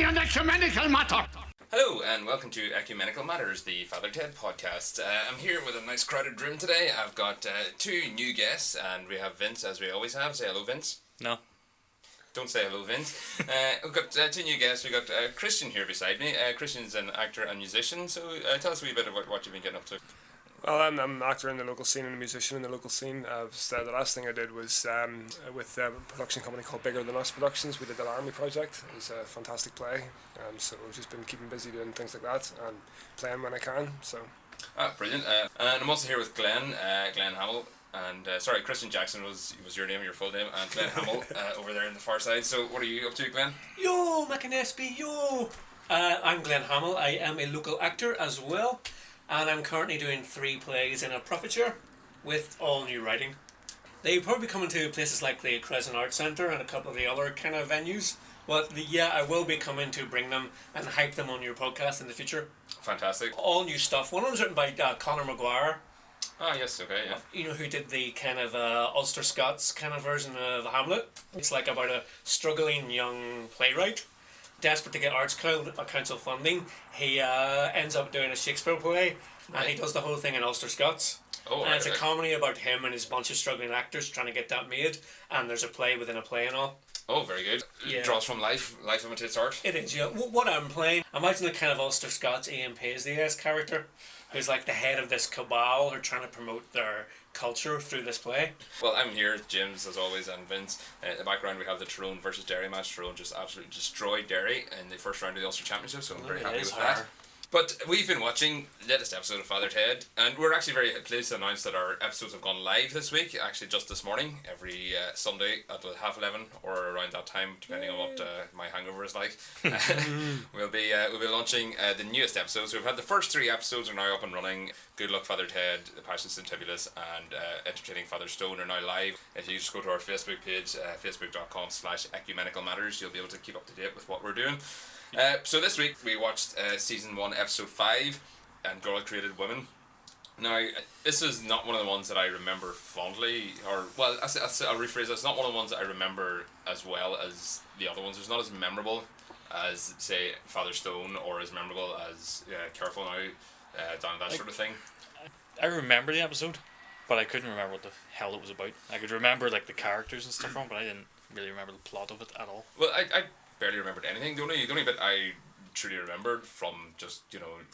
an ecumenical matter. Hello and welcome to Ecumenical Matters, the Father Ted podcast. I'm here with a nice crowded room today. I've got two new guests and we have Vince as we always have. Say hello, Vince. No. Don't say hello, Vince. We've got two new guests. We've got Christian here beside me. Christian's an actor and musician, so tell us a wee bit about what you've been getting up to. Well, I'm an actor in the local scene and a musician in the local scene. The last thing I did was with a production company called Bigger Than Us Productions. We did the Army Project. It was a fantastic play. So I've just been keeping busy doing things like that and playing when I can. So. Brilliant. And I'm also here with Glenn Hamill. And sorry, Christian Jackson was your name, your full name, and Glenn Hamill over there on the far side. So what are you up to, Glenn? Yo, McAnespy, yo! I'm Glenn Hamill. I am a local actor as well. And I'm currently doing 3 plays in a profiteer with all new writing. They probably come into places like the Craven Arts Centre and a couple of the other kind of venues. But I will be coming to bring them and hype them on your podcast in the future. Fantastic. All new stuff. One of them's written by Conor Maguire. Ah, yes, okay, yeah. You know, who did the kind of Ulster Scots kind of version of Hamlet. It's like about a struggling young playwright. Desperate to get Arts Council funding, he ends up doing a Shakespeare play, and he does the whole thing in Ulster Scots. Oh, and it's a comedy about him and his bunch of struggling actors trying to get that made, and there's a play within a play and all. Oh, very good. Yeah. It draws from life imitates art. It is, yeah. What I'm playing, imagine the kind of Ulster Scots Ian Paisley-esque character, who's like the head of this cabal who are trying to promote their culture through this play. Well, I'm here, James, as always, and Vince. In the background, we have the Tyrone versus Derry match. Tyrone just absolutely destroyed Derry in the first round of the Ulster Championship, so I'm very happy with that. But we've been watching the latest episode of Father Ted, and we're actually very pleased to announce that our episodes have gone live this week, actually just this morning, every Sunday at 11:30 or around that time, depending on what my hangover is like. We'll be launching the newest episodes. So we've had the first 3 episodes are now up and running. Good Luck Father Ted, The Passion Centibulus, and Entertaining Father Stone are now live. If you just go to our Facebook page, facebook.com/Ecumenical Matters, you'll be able to keep up to date with what we're doing. So this week we watched season 1 episode 5 and Doyle Created Women. Now this is not one of the ones that I remember fondly, or well I'll rephrase, it's not one of the ones that I remember as well as the other ones. It's not as memorable as say Father Stone or as memorable as Careful Now, down that sort of thing. I remember the episode, but I couldn't remember what the hell it was about. I could remember like the characters and stuff from, but I didn't really remember the plot of it at all. Well, I barely remembered anything. The only bit I truly remembered from just,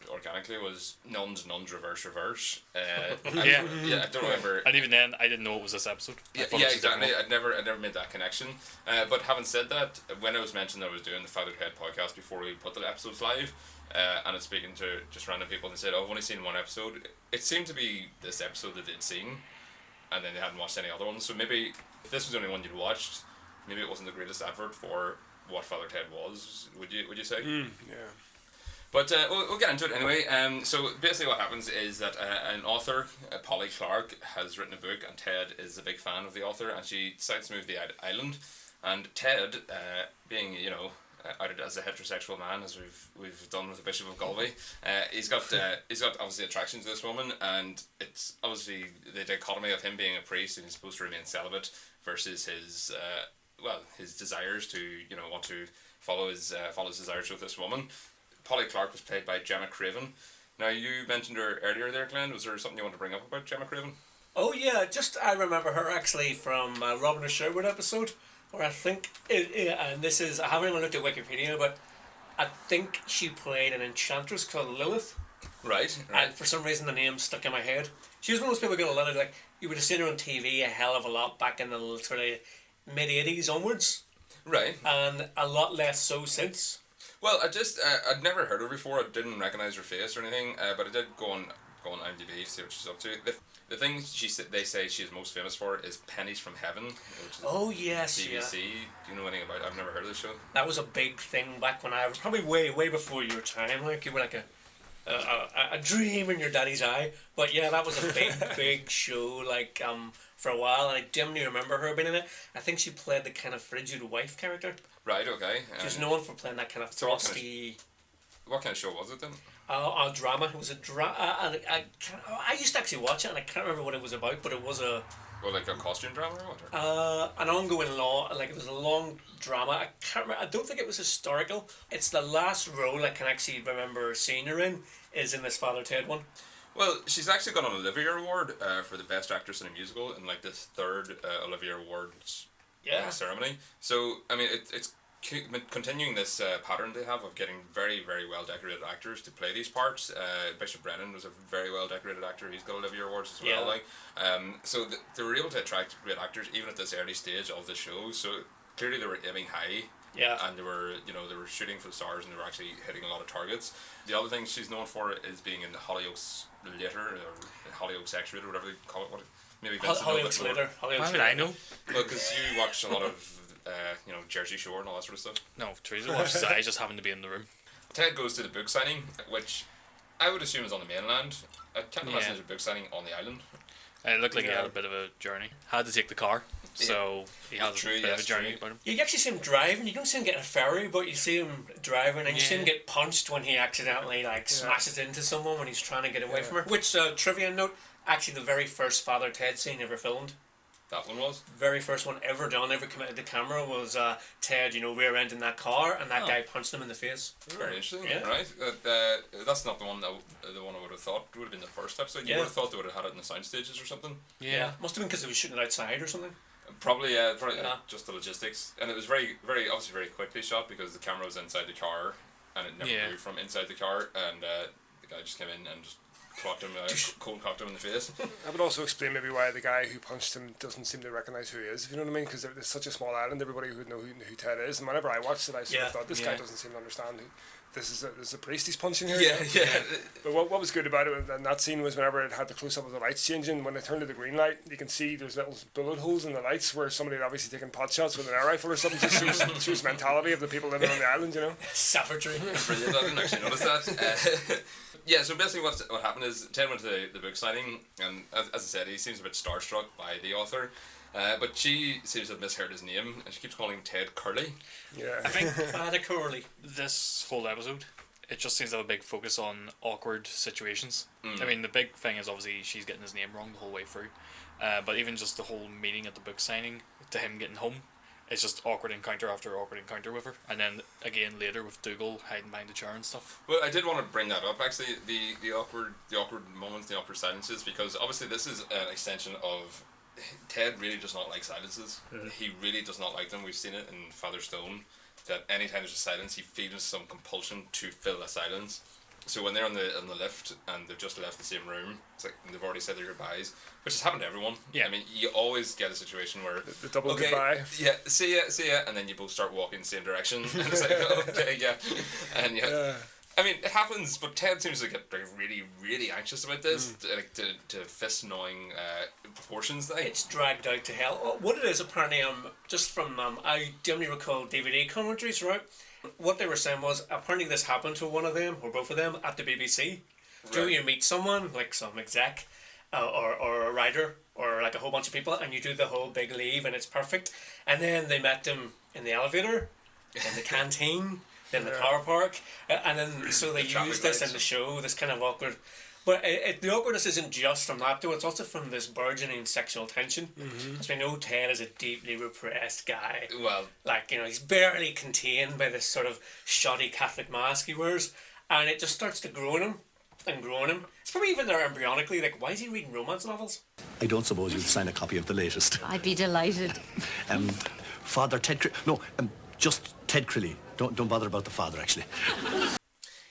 organically was Nuns, reverse. Yeah. I don't remember. And even then, I didn't know it was this episode. Yeah, exactly. I'd never made that connection. But having said that, when I was mentioning that I was doing the Father Ted podcast before we put the episodes live, and I was speaking to just random people and they said, "Oh, I've only seen one episode." It seemed to be this episode that they'd seen, and then they hadn't watched any other ones. So maybe if this was the only one you'd watched, maybe it wasn't the greatest advert for what Father Ted was. Would you say? Yeah. But we'll get into it anyway. So basically what happens is that an author, Polly Clarke, has written a book, and Ted is a big fan of the author, and she decides to move to the island. And Ted, being outed as a heterosexual man, as we've done with the Bishop of Galway, he's got obviously attraction to this woman, and it's obviously the dichotomy of him being a priest and he's supposed to remain celibate versus his desires to want to follow his desires with this woman. Polly Clarke was played by Gemma Craven. Now you mentioned her earlier there, Glenn. Was there something you want to bring up about Gemma Craven? Oh yeah, I remember her actually from Robin of Sherwood episode, where I think and this is, I haven't even looked at Wikipedia, but I think she played an enchantress called Lilith. Right. And for some reason the name stuck in my head. She was one of those people who got a lot of, like, you would have seen her on TV a hell of a lot back in the sort of mid-80s onwards. Right. And a lot less so since. Well, I'd never heard her before. I didn't recognise her face or anything, but I did go on IMDb to see what she's up to. The thing they say she's most famous for is Pennies from Heaven, which is BBC. Yeah. Do you know anything about it? I've never heard of the show. That was a big thing back when I was probably way before your time. Like, you were like a dream in your daddy's eye. But yeah, that was a big show. Like for a while, and I dimly remember her being in it. I think she played the kind of frigid wife character. Right. Okay. She's known for playing that kind of frosty. What kind of show was it then? A drama. It was a drama. I used to actually watch it, and I can't remember what it was about, but it was a Well, like a costume drama or what? An ongoing it was a long drama. I can't remember. I don't think it was historical. It's the last role I can actually remember seeing her in is in this Father Ted one. Well, she's actually got an Olivier Award for the Best Actress in a Musical in like this third Olivier Awards ceremony. So, I mean, it's continuing this pattern they have of getting very, very well decorated actors to play these parts. Bishop Brennan was a very well decorated actor. He's got Olivier Awards as well. So they were able to attract great actors even at this early stage of the show. So clearly they were aiming high. Yeah. And they were shooting for the stars, and they were actually hitting a lot of targets. The other thing she's known for is being in the Hollyoaks Later, or Hollyoaks X-rated, or whatever they call it. Maybe Hollyoaks Later. How would I know? Well, because you watch a lot of Jersey Shore and all that sort of stuff. No, Teresa watches it. I just happened to be in the room. Ted goes to the book signing, which I would assume is on the mainland. I can't imagine there's a book signing on the island. It looked like he had a bit of a journey. Had to take the car, so he has a bit of a journey about him. You actually see him driving. You don't see him getting a ferry, but you see him driving, and you see him get punched when he accidentally smashes into someone when he's trying to get away from her. Which trivia note: actually, the very first Father Ted scene ever filmed. That one was? Very first one ever done, ever committed to camera was Ted, rear-ending that car, and that guy punched him in the face. Very interesting, right? That's not the one I would have thought would have been the first episode. You would have thought they would have had it in the sound stages or something. Yeah. Must have been because they were shooting it outside or something. Probably, just the logistics. And it was very, very, obviously very quickly shot because the camera was inside the car, and it never moved from inside the car, and the guy just came in and just clocked him, cold cocked him in the face. That would also explain maybe why the guy who punched him doesn't seem to recognise who he is, if you know what I mean, because it's such a small island, everybody would know who Ted is, and whenever I watched it I sort of thought, this guy doesn't seem to understand who this is a priest he's punching here. But what was good about it in that scene was whenever it had the close-up of the lights changing, when they turned to the green light, you can see there's little bullet holes in the lights where somebody had obviously taken pot shots with an air rifle or something. Just shows mentality of the people living on the island, Savagery. Brilliant, I didn't actually notice that. So basically what happened is Ted went to the book signing, and as I said, he seems a bit starstruck by the author, but she seems to have misheard his name, and she keeps calling him Ted Curley. I think Father Curley. This whole episode, it just seems to have a big focus on awkward situations. I mean, the big thing is obviously she's getting his name wrong the whole way through, but even just the whole meeting at the book signing to him getting home, it's just awkward encounter after awkward encounter with her, and then again later with Dougal hiding behind the chair and stuff. Well, I did want to bring that up actually, the awkward moments, the awkward silences, because obviously this is an extension of Ted really does not like silences. He really does not like them. We've seen it in Father Stone that anytime there's a silence, he feels some compulsion to fill a silence. So when they're on the lift and they've just left the same room, it's like they've already said their goodbyes, which has happened to everyone. I mean, you always get a situation where the double goodbye. Yeah, see ya, and then you both start walking in the same direction, and it's like and I mean, it happens, but Ted seems to get really, really anxious about this, to fist-gnawing proportions. It's dragged out to hell. What it is, apparently, just from I dimly recall DVD commentaries, right? What they were saying was, apparently this happened to one of them, or both of them, at the BBC. Right. You meet someone, like some exec, or a writer, or like a whole bunch of people, and you do the whole big leave, and it's perfect. And then they met them in the elevator, in the canteen, in the car park, and then so they used this in the show, this kind of awkward. But the awkwardness isn't just from that though, it's also from this burgeoning sexual tension. Because we know Ted is a deeply repressed guy. Well, he's barely contained by this sort of shoddy Catholic mask he wears, and it just starts to grow in him. It's probably even there embryonically, why is he reading romance novels? I don't suppose you'd sign a copy of the latest. I'd be delighted. Father Ted just Ted Crilly. Don't bother about the father, actually.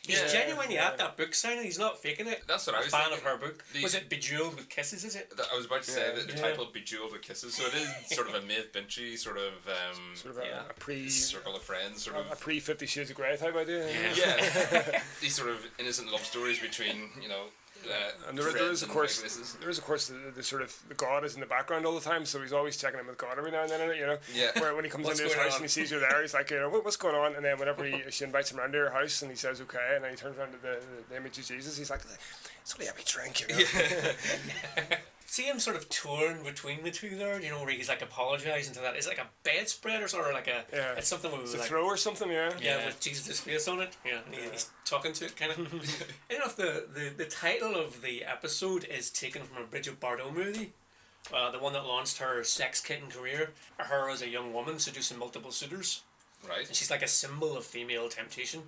He's genuinely at that book signing. He's not faking it. That's what I was fan thinking. of her book. Was it Bejeweled with Kisses, is it? I was about to say that the title Bejeweled with Kisses, so it is sort of a Maeve Binchy sort of a pre Circle of Friends sort of a pre 50 Shades of Grey type idea. These sort of innocent love stories between and there is of course the sort of the God is in the background all the time, so he's always checking in with God every now and then, where when he comes into his house and he sees her there, he's like, what's going on, and then whenever she invites him around to her house and he says okay, and then he turns around to the image of Jesus, he's like, it's only every drink, See him sort of touring between the two there, where he's apologising to that. It's like a bedspread or sort of it's something with a throw or something, with Jesus' face on it, and he's talking to it kind of. I don't know if the title of the episode is taken from a Bridget Bardot movie. the one that launched her sex kitten career, her as a young woman seducing multiple suitors. Right. And she's like a symbol of female temptation.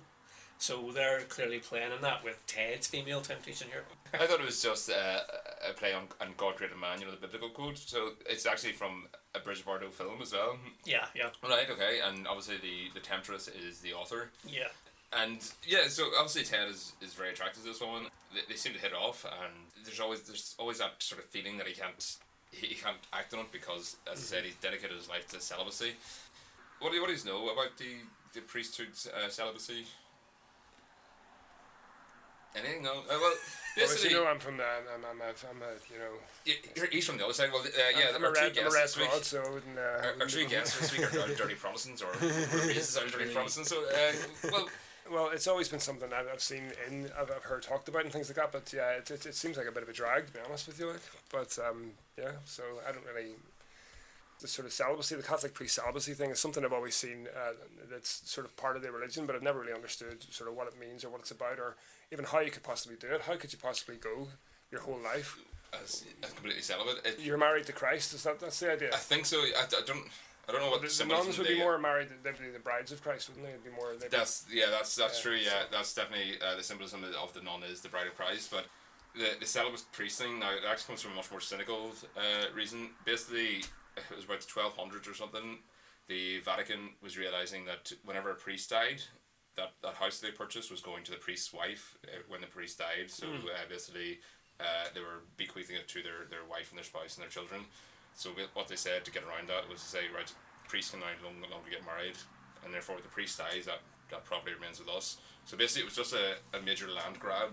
So they're clearly playing on that with Ted's female temptation here. I thought it was just a play on God Created Man, the biblical quote. So it's actually from a Bridget Bardot film as well. Yeah. Right, okay. And obviously the temptress is the author. Yeah. And yeah, so obviously Ted is very attracted to this woman. They seem to hit off, and there's always that sort of feeling that he can't act on it because, as I said, he's dedicated his life to celibacy. What do you know about the priesthood's celibacy? Anything? No. Well, basically, I'm from the, he's from the other side. Well, I'm a red prod, so I wouldn't. Our three guests this week are dirty Protestants, or races are dirty Protestants. So, well, it's always been something that I've seen I've heard talked about and things like that. But yeah, it seems like a bit of a drag, to be honest with you. But so I don't really. The sort of celibacy, the Catholic priest celibacy thing is something I've always seen that's sort of part of their religion, but I've never really understood sort of what it means or what it's about, or even how you could possibly do it. How could you possibly go your whole life as completely celibate? You're married to Christ. That's the idea? I think so. I don't know what the nuns would be more married. They'd be the brides of Christ, wouldn't they? They'd be more. That's true. Yeah, so. That's definitely the symbolism of the nun is the bride of Christ. But the celibate priest thing now, it actually comes from a much more cynical reason. Basically, it was about the 1200s or something. The Vatican was realizing that whenever a priest died, that house they purchased was going to the priest's wife when the priest died. So basically, they were bequeathing it to their wife and their spouse and their children. So what they said to get around that was to say, right, priests can now no longer get married, and therefore if the priest dies, that property remains with us. So basically, it was just a major land grab.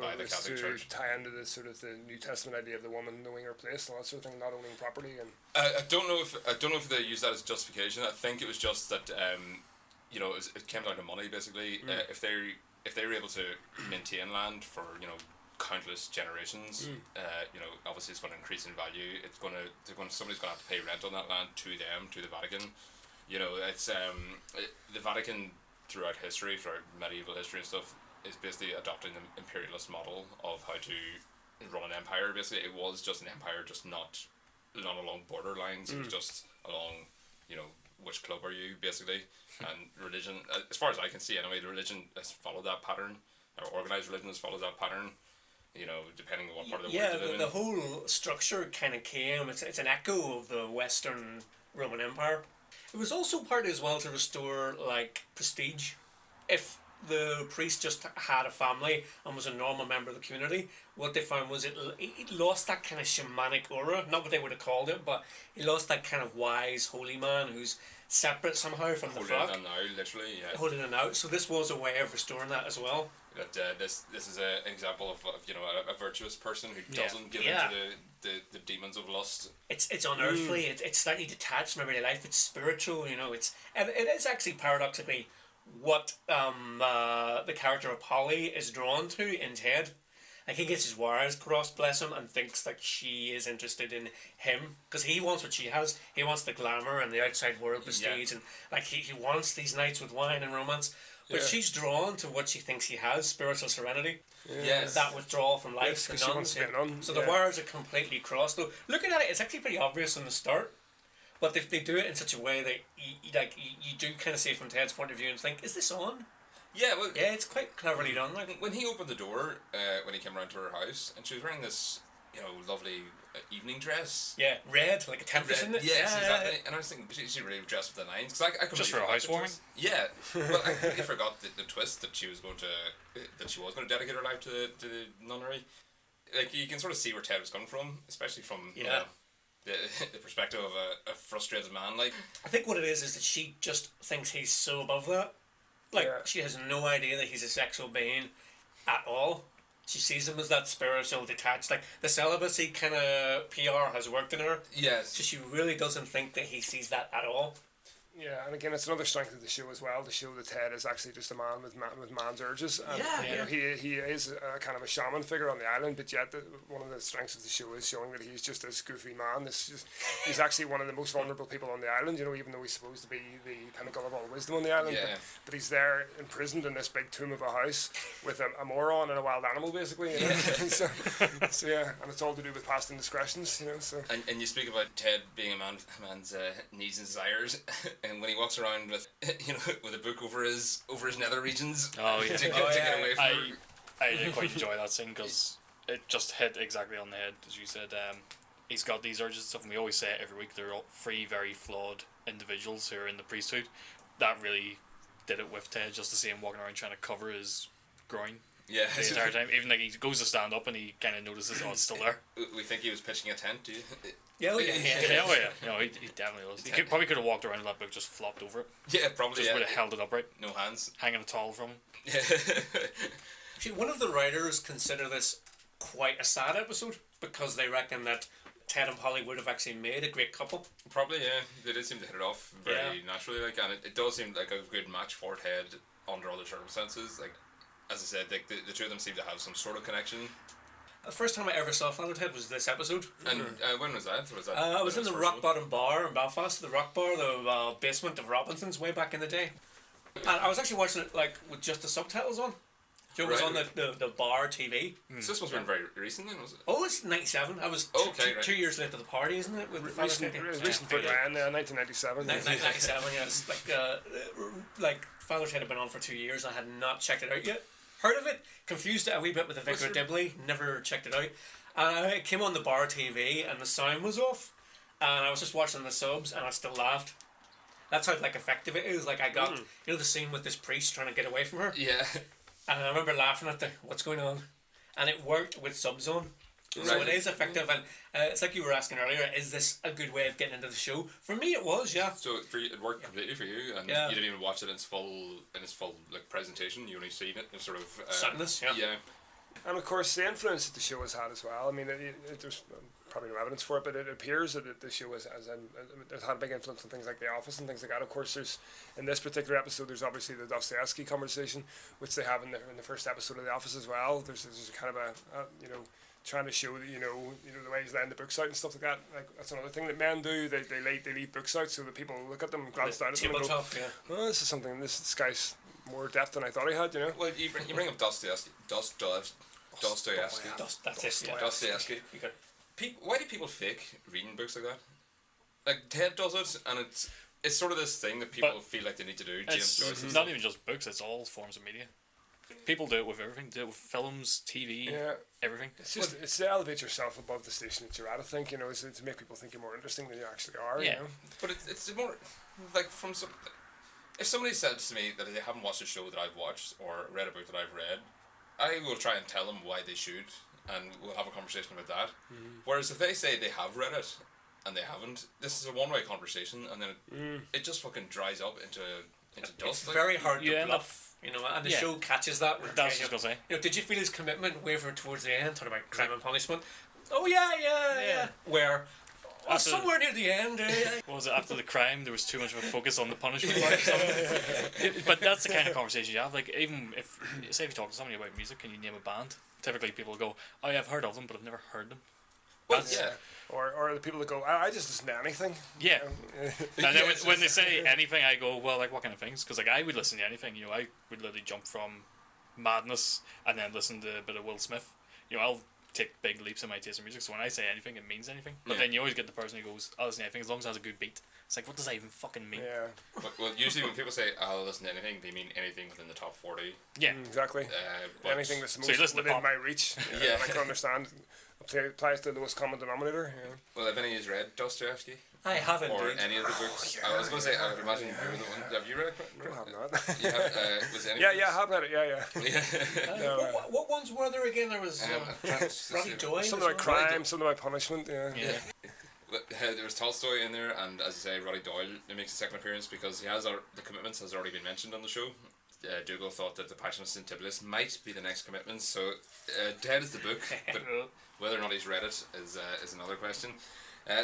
By the Catholic Church. Tie into the sort of the New Testament idea of the woman knowing her place and all that sort of thing, not owning property. And I don't know if they use that as justification. I think it was just that it came down to money basically. If they were able to maintain land for countless generations, obviously it's going to increase in value. Somebody's going to have to pay rent on that land to the Vatican. It's the Vatican throughout medieval history and stuff. Is basically adopting the imperialist model of how to run an empire. Basically, it was just an empire, just not along border lines. It was just along, which club are you, basically. And religion, as far as I can see anyway, the religion has followed that pattern, or organised religion has followed that pattern, depending on what part of the world you live in. The whole structure kind of came, it's an echo of the Western Roman Empire. It was also part as well to restore, prestige. If the priest just had a family and was a normal member of the community, what they found was it lost that kind of shamanic aura, not what they would have called it, but he lost that kind of wise holy man who's separate somehow from the flock. Holding it out, literally, yeah. Holding it out, so this was a way of restoring that as well. That this is an example of a virtuous person who doesn't give in to the demons of lust. It's unearthly, it's slightly detached from everyday life, it's spiritual, and it is actually paradoxically what the character of Polly is drawn to in Ted. He gets his wires crossed, bless him, and thinks that she is interested in him because he wants what she has. He wants the glamour and the outside world prestige, and he wants these nights with wine and romance. But she's drawn to what she thinks he has, spiritual serenity. Yes. That withdrawal from life, the nuns. So the wires are completely crossed. Though looking at it, it's actually pretty obvious from the start. But they do it in such a way that you do kind of see it from Ted's point of view and think, is this on? Yeah, well, yeah, it's quite cleverly done. When he opened the door, when he came around to her house, and she was wearing this, lovely evening dress. Yeah, red, like a temptress, isn't it? Yes, exactly. And I was thinking, she really dressed with the nines. Cause I just for a housewarming. Yeah, but I completely forgot the twist that she was going to dedicate her life to the nunnery. You can sort of see where Ted was coming from, especially from the perspective of a frustrated man. I think what it is that she just thinks he's so above that. She has no idea that he's a sexual being at all. She sees him as that spiritual, detached. The celibacy kind of PR has worked in her. Yes. So she really doesn't think that he sees that at all. Yeah, and again, it's another strength of the show as well, to show that Ted is actually just a man with man's urges. And, you know, he is a kind of a shaman figure on the island, but yet one of the strengths of the show is showing that he's just this goofy man. He's actually one of the most vulnerable people on the island, you know, even though he's supposed to be the pinnacle of all wisdom on the island. Yeah. But he's there imprisoned in this big tomb of a house with a moron and a wild animal, basically. You know? so yeah, and it's all to do with past indiscretions, you know. So. And you speak about Ted being a man's needs and desires, and when he walks around with with a book over his nether regions, to get away from I did quite enjoy that scene because it just hit exactly on the head, as you said. He's got these urges and stuff, and we always say it every week. They're all three very flawed individuals who are in the priesthood. That really did it with Ted, just to see him walking around trying to cover his groin. Yeah. The entire time. Even like he goes to stand up and he kind of notices, oh, it's still there. We think he was pitching a tent, do you? Yeah. No, he definitely was. He probably could have walked around with that book, just flopped over it. Yeah, probably. Just would have held it upright. No hands. Hanging a towel from him. See, one of the writers consider this quite a sad episode because they reckon that Ted and Polly would have actually made a great couple. Probably, yeah. They did seem to hit it off very naturally, like, and it does seem like a good match for Ted under other circumstances. Like, as I said, like, the two of them seem to have some sort of connection. The first time I ever saw Father Ted was this episode. And when was that? I was in the Rock Bottom Bar in Belfast, the Rock Bar, the basement of Robinson's way back in the day. And I was actually watching it like with just the subtitles on. It was on the bar TV. So this must have been very recent then, was it? Oh, it's 97. I was right. 2 years late to the party, isn't it? With recent for Glenn, 1997. 1997, yeah. It's like Father Ted had been on for 2 years. I had not checked it out yet. Heard of it, confused it a wee bit with the Vicar Dibley, never checked it out. And it came on the bar TV and the sound was off. And I was just watching the subs and I still laughed. That's how effective it is. Like I got the scene with this priest trying to get away from her. Yeah. And I remember laughing at what's going on. And it worked with subs on. So it is effective, and it's like you were asking earlier, is this a good way of getting into the show? For me it was, yeah. So for you, it worked completely for you, and you didn't even watch it in its full presentation, you only seen it in sort of... Sadness, yeah. And of course the influence that the show has had as well. I mean, there's probably no evidence for it, but it appears that the show has had a big influence on things like The Office and things like that. Of course, there's in this particular episode, there's obviously the Dostoevsky conversation, which they have in the first episode of The Office as well. There's kind of a trying to show that the way he's laying the books out and stuff like that. Like that's another thing that men do. They leave books out so that people look at them and glance down at them and go, "Oh, this is something. This guy's more depth than I thought he had." You know. Well, you bring up Dostoevsky. Dostoevsky. Dostoevsky. Why do people fake reading books like that? Like Ted does it, and it's sort of this thing that people feel like they need to do. James Joyce. It's not even just books; it's all forms of media. People do it with everything. Do it with films, TV, everything. It's to elevate yourself above the station that you're at. I think it's to make people think you're more interesting than you actually are. Yeah, you know? But it's more like from some. If somebody said to me that they haven't watched a show that I've watched or read a book that I've read, I will try and tell them why they should, and we'll have a conversation about that. Whereas if they say they have read it and they haven't, this is a one-way conversation, and then it just fucking dries up into dust. It's very hard to bluff. And the show catches that. That's what I was going to say. Did you feel his commitment waver towards the end? Talking about crime and punishment. Oh yeah. Where? Somewhere near the end. What was it? After the crime, there was too much of a focus on the punishment part. But that's the kind of conversation you have. Like even if say if you talk to somebody about music and you name a band, typically people go, "Oh, yeah, I've heard of them, but I've never heard them." Well, yeah. Or the people that go, I just listen to anything. Yeah. And then when they say anything, I go, well, like what kind of things? Because I would listen to anything. I would literally jump from Madness and then listen to a bit of Will Smith. I'll take big leaps in my taste in music. So when I say anything, it means anything. But then you always get the person who goes, I'll listen to anything as long as it has a good beat. It's like, what does that even fucking mean? Yeah. Well, usually when people say I'll listen to anything, they mean anything within the top 40. Yeah. Exactly. Anything that's so within my reach. I can understand. Applies to the lowest common denominator. Yeah. Well, have any of you read Dostoevsky? I haven't. Or any of the books? I was going to say, I would imagine you were the one. Have you read it? No, I have not. You have, was any I have read it. Yeah. What ones were there again? There was Roddy Doyle. Something about crime, something about punishment. Yeah. There was Tolstoy in there, and as you say, Roddy Doyle makes a second appearance because he has the commitments has already been mentioned on the show. Dougal thought that the Passion of St. Tibulus might be the next commitment, so Ted is the book, but whether or not he's read it is another question.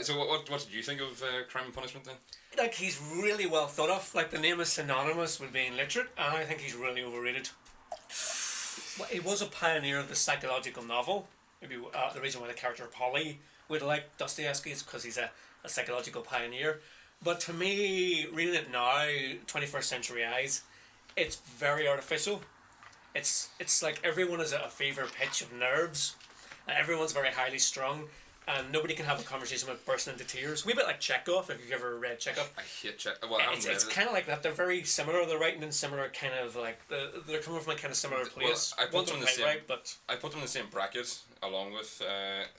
So what did you think of Crime and Punishment then? Like, he's really well thought of. Like, the name is synonymous with being literate, and I think he's really overrated. Well, he was a pioneer of the psychological novel. Maybe the reason why the character Polly would like Dostoevsky is because he's a psychological pioneer. But to me, reading it now, 21st century eyes, it's very artificial. It's like everyone is at a fever pitch of nerves, and everyone's very highly strung, and nobody can have a conversation without bursting into tears. A bit like Chekhov, if you've ever read Chekhov. I hate Chekhov. Well, I haven't read It's it. kind of like that. They're very similar. They're writing in similar kind of like they're coming from a kind of similar place. I put One's them in the quite same. right, but I put them in the same bracket along with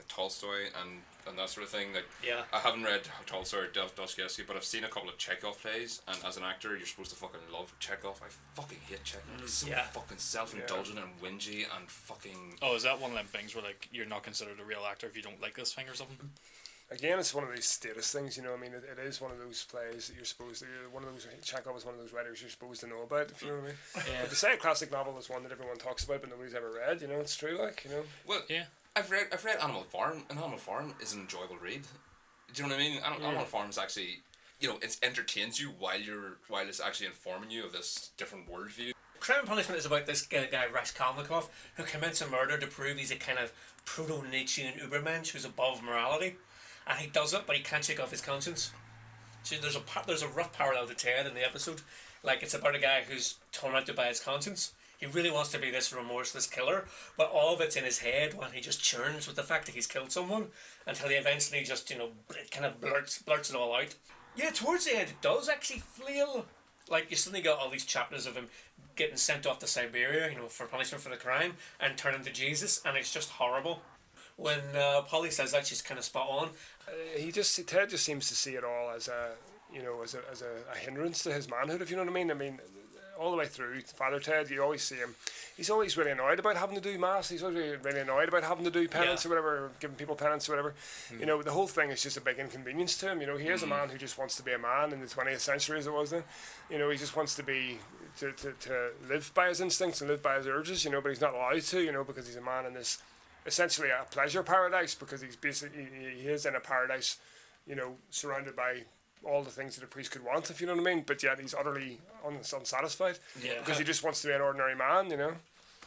Tolstoy and that sort of thing. Like, yeah. I haven't read Tolstoy or Dostoevsky, but I've seen a couple of Chekhov plays, and as an actor, you're supposed to fucking love Chekhov. I fucking hate Chekhov. He's so Yeah. fucking self-indulgent and whingy and fucking. Oh, is that one of them things where like you're not considered a real actor if you don't like this thing or something? Again, it's one of these status things, you know. I mean, it is one of those plays that you're supposed to. One of those Chekhov is one of those writers you're supposed to know about, if you know what I mean. Yeah. But to say a classic novel is one that everyone talks about but nobody's ever read, you know, it's true, like, you know. Well, Yeah. I've read Animal Farm, and Animal Farm is an enjoyable read. Do you know what I mean? Animal Farm is actually, you know, it entertains you while it's actually informing you of this different worldview. Crime and Punishment is about this guy Raskolnikov who commits a murder to prove he's a kind of proto-Nietzschean Ubermensch who's above morality, and he does it, but he can't shake off his conscience. So there's a rough parallel to Ted in the episode. Like, it's about a guy who's tormented by his conscience. He really wants to be this remorseless killer, but all of it's in his head while he just churns with the fact that he's killed someone until he eventually just, you know, kind of blurts it all out. Yeah, towards the end it does actually flail. Like, you suddenly got all these chapters of him getting sent off to Siberia, you know, for punishment for the crime, and turning to Jesus, and it's just horrible. When Polly says that, she's kind of spot on. Ted just seems to see it all as a, you know, as a hindrance to his manhood, if you know what I mean. I mean, all the way through Father Ted, you always see him. He's always really annoyed about having to do mass. He's always really annoyed about having to do penance or whatever, giving people penance or whatever. You know, the whole thing is just a big inconvenience to him. You know, he is a man who just wants to be a man in the 20th century, as it was then. You know, he just wants to be to live by his instincts and live by his urges. You know, but he's not allowed to. You know, because he's a man in this essentially a pleasure paradise, because he's basically he is in a paradise, you know, surrounded by all the things that a priest could want, if you know what I mean, but yet he's utterly unsatisfied because he just wants to be an ordinary man, you know.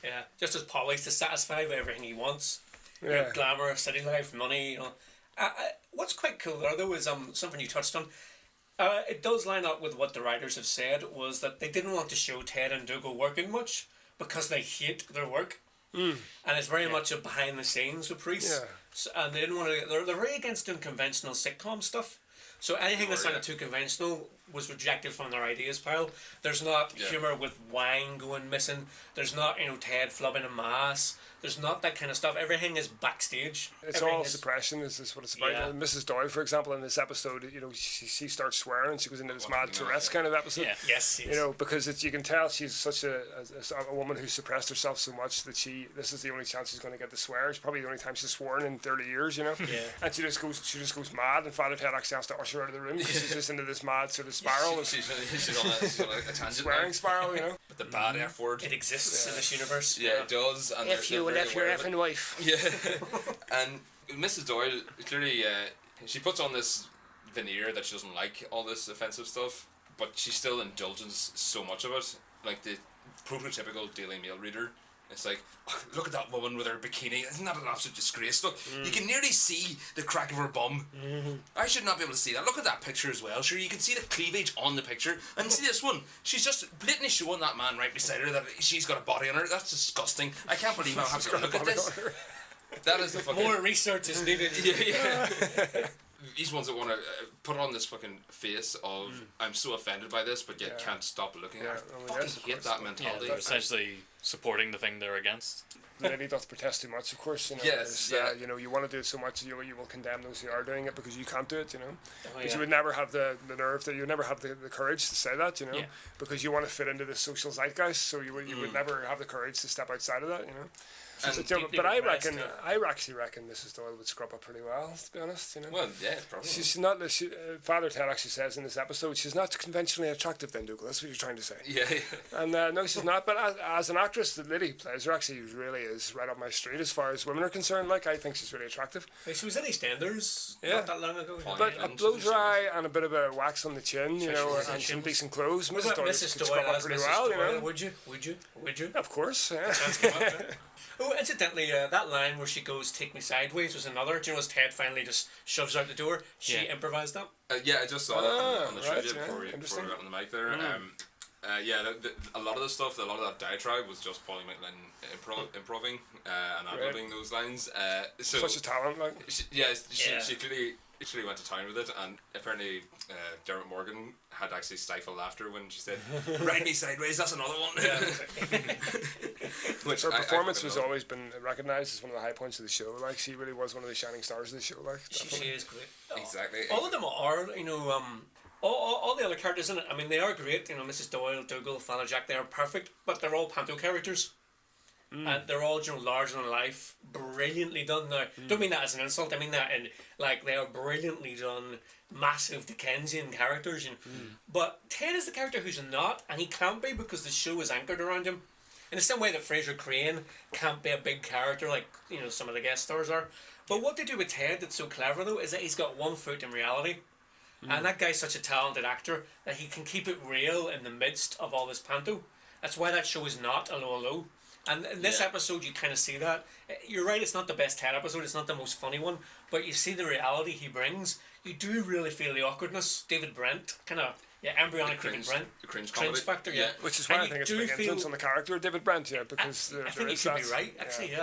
Yeah, just as Polly's dissatisfied with everything he wants. You Yeah. know, glamour, city life, money, you know. What's quite cool there, though, is something you touched on. It does line up with what the writers have said, was that they didn't want to show Ted and Dougal working much because they hate their work. And it's very much a behind the scenes with priests. Yeah. So, and they didn't want to. They're very against doing conventional sitcom stuff. So anything that sounded too conventional was rejected from their ideas pile. There's not humour with wine going missing. There's not, you know, Ted flubbing a mass. There's not that kind of stuff. Everything is backstage. It's Everything all is, suppression. This is what it's about. Yeah. Mrs. Doyle, for example, in this episode, you know, she starts swearing. She goes into this mad Tourette's kind of episode. Yeah. Yes. You know, because you can tell she's such a woman who suppressed herself so much that this is the only chance she's going to get to swear. It's probably the only time she's sworn in 30 years, you know. Yeah. And she just goes mad, and Father Ted actually has to usher her out of the room because she's just into this mad sort of spiral. She's on a tangent. Swearing spiral, you know. With the bad F word. It exists in this universe. Yeah, it does. And If you will they're F very your aware of it. effing wife. Yeah. And Mrs. Doyle, clearly, she puts on this veneer that she doesn't like all this offensive stuff, but she still indulges so much of it. Like the prototypical Daily Mail reader. It's like, "Oh, look at that woman with her bikini. Isn't that an absolute disgrace? Look, you can nearly see the crack of her bum. I should not be able to see that. Look at that picture as well. Sure, you can see the cleavage on the picture. And see this one. She's just blatantly showing that man right beside her that she's got a body on her. That's disgusting. I can't believe I have to look at this. That is the fucking... More research is needed. Yeah. These ones that want to put on this fucking face of I'm so offended by this, but yet can't stop looking at it. I mean, I fucking yes, of hate course. that Yeah, mentality. they're essentially supporting the thing they're against. The lady doth protest too much, of course. You know, Yes, you know, you want to do it so much, you will condemn those who are doing it because you can't do it. You know, Oh, because yeah. you would never have the nerve, you would never have the courage to say that. You know, Yeah. because you want to fit into the social zeitgeist, so you would never have the courage to step outside of that. You know. But I actually reckon Mrs. Doyle would scrub up pretty well, to be honest. You know. Well, yeah, probably. She's not. Father Ted actually says in this episode she's not conventionally attractive. Then Dougal, that's what you're trying to say. Yeah. And no, she's not. But as an actress, the lady who plays her actually really is right up my street as far as women are concerned. Like, I think she's really attractive. She was in EastEnders not that long ago. But a blow dry and a bit of a wax on the chin, you know, and some decent clothes. Mrs. Doyle could scrub up pretty well, you know. Would you? Of course. Yeah. Oh, incidentally, that line where she goes, "Take me sideways," was another. Do you know, as Ted finally just shoves out the door, she improvised that. Yeah, I just saw that on the trivia yeah. before we got on the mic there. A lot of the stuff, a lot of that diatribe was just Polly McLean improving and ad-libbing those lines. Such a talent, like. She clearly went to town with it, and apparently Dermot Morgan had actually stifled laughter when she said, "Ride me sideways, that's another one." Which her performance has always been recognised as one of the high points of the show. Like, she really was one of the shining stars of the show. Like, she is great. Exactly. All of them are, you know, all the other characters in it. I mean, they are great. You know, Mrs. Doyle, Dougal, Father Jack, they are perfect, but they're all panto characters. And they're all, you know, larger than life, brilliantly done. Now, don't mean that as an insult. I mean that in, like, they are brilliantly done, massive Dickensian characters. And, but Ted is the character who's not, and he can't be because the show is anchored around him. In the same way that Fraser Crane can't be a big character like, you know, some of the guest stars are. But what they do with Ted that's so clever, though, is that he's got one foot in reality. And that guy's such a talented actor that he can keep it real in the midst of all this panto. That's why that show is not a low. And in this episode, you kind of see that. You're right, it's not the best Ted episode, it's not the most funny one, but you see the reality he brings. You do really feel the awkwardness. David Brent, kind of, embryonic David Brent. The cringe factor, Which is why I think it's a big influence on the character of David Brent, because I think you could be right, actually,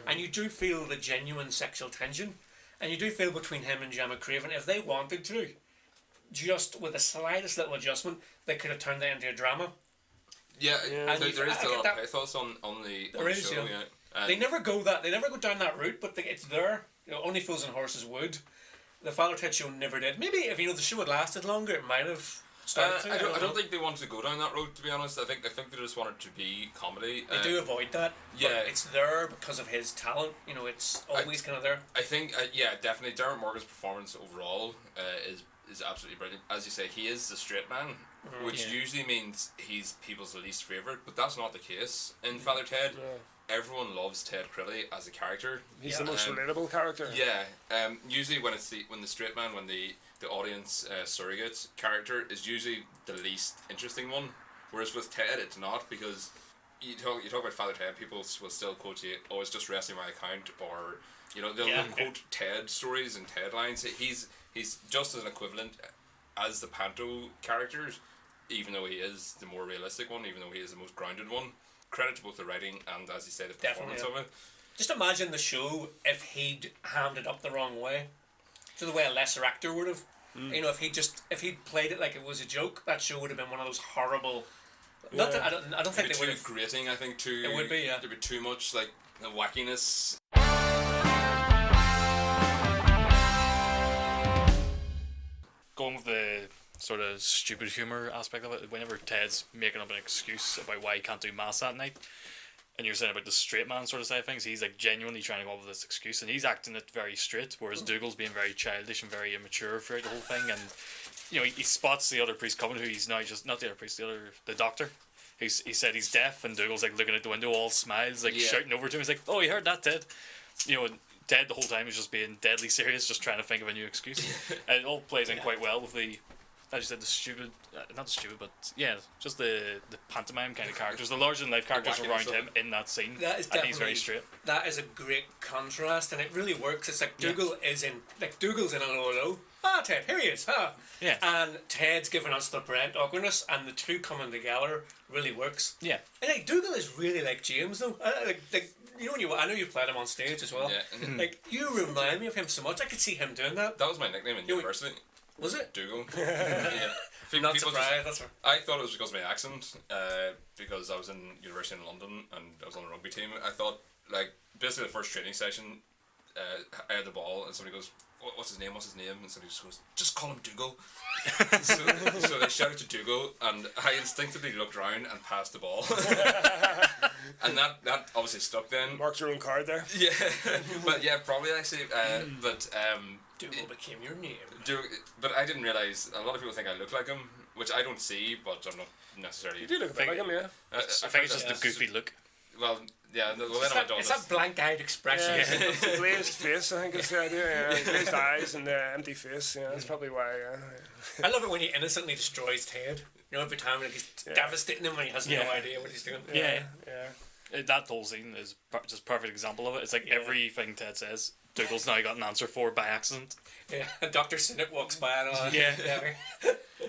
And you do feel the genuine sexual tension, and you do feel between him and Gemma Craven, if they wanted to, just with the slightest little adjustment, they could have turned that into a drama. Yeah. There is still a lot of pathos on the show. They never go down that route, but it's there. You know, only fools and horses would. The Father Ted show never did. Maybe if the show had lasted longer, it might have started. I don't think they wanted to go down that road. To be honest, I think they just wanted to be comedy. They do avoid that. Yeah, but it's there because of his talent. You know, it's always kind of there. I think, definitely. Dermot Morgan's performance overall is absolutely brilliant. As you say, he is the straight man, which usually means he's people's least favourite, but that's not the case in Father Ted. Everyone loves Ted Crilly as a character. He's the most relatable character. Yeah. Usually when the straight man, when the audience surrogate character is usually the least interesting one, whereas with Ted it's not, because you talk about Father Ted, people will still quote you, "Oh, it's just wrestling my account," or they'll quote Ted stories and Ted lines. He's just as an equivalent as the panto characters, even though he is the more realistic one, even though he is the most grounded one. Credit to both the writing and, as you say, the performance of it. Just imagine the show if he'd hammed it up the wrong way, to the way a lesser actor would have. You know, if he'd played it like it was a joke, that show would have been one of those horrible. Not that, I don't think they would have. Grating, I think. It would be, There'd be too much like the wackiness. Going with the sort of stupid humour aspect of it, whenever Ted's making up an excuse about why he can't do mass that night, and you're saying about the straight man sort of side of things, he's like genuinely trying to come up with this excuse, and he's acting it very straight, whereas Dougal's being very childish and very immature throughout the whole thing. And he spots the other priest coming, who he's now just not the other priest, the doctor. He said he's deaf, and Dougal's like looking out the window, all smiles, like shouting over to him. He's like, "Oh, you heard that, Ted?" Ted the whole time is just being deadly serious, just trying to think of a new excuse, and it all plays in quite well with the, as you said, the stupid, not stupid, but just the pantomime kind of characters, the larger than life characters around him in that scene. That is and he's very straight. That is a great contrast, and it really works. It's like Dougal's in a low. Ted, here he is. Yeah. And Ted's giving us the Brent awkwardness, and the two coming together really works. Yeah. And like Dougal is really like James though. I know you've played him on stage as well. Yeah. Like, you remind me of him so much. I could see him doing that. That was my nickname in university. Was it? Dougal. Yeah. Not surprised. That's right. I thought it was because of my accent, because I was in university in London and I was on a rugby team. I thought, like, basically the first training session, out of the ball, and somebody goes, what's his name? And somebody just goes, just call him Dougal. so they shouted to Dougal, and I instinctively looked around and passed the ball. And that obviously stuck then. Marked your own card there. Yeah, but yeah, probably actually. Dougal became your name. But I didn't realise, a lot of people think I look like him, which I don't see, but I'm not necessarily. You do look a bit like him, yeah. I think it's just the goofy look. Well, yeah, It's that blank-eyed expression. Yeah, it's the glazed face, I think is the idea. Yeah, glazed eyes and the empty face. Yeah, that's probably why. I love it when he innocently destroys Ted. You know, every time like he's devastating him when he has no idea what he's doing. Yeah. That whole scene is just a perfect example of it. It's like everything Ted says, Dougal's now got an answer for by accident. Yeah, and Dr. Sinnott walks by and all. Yeah.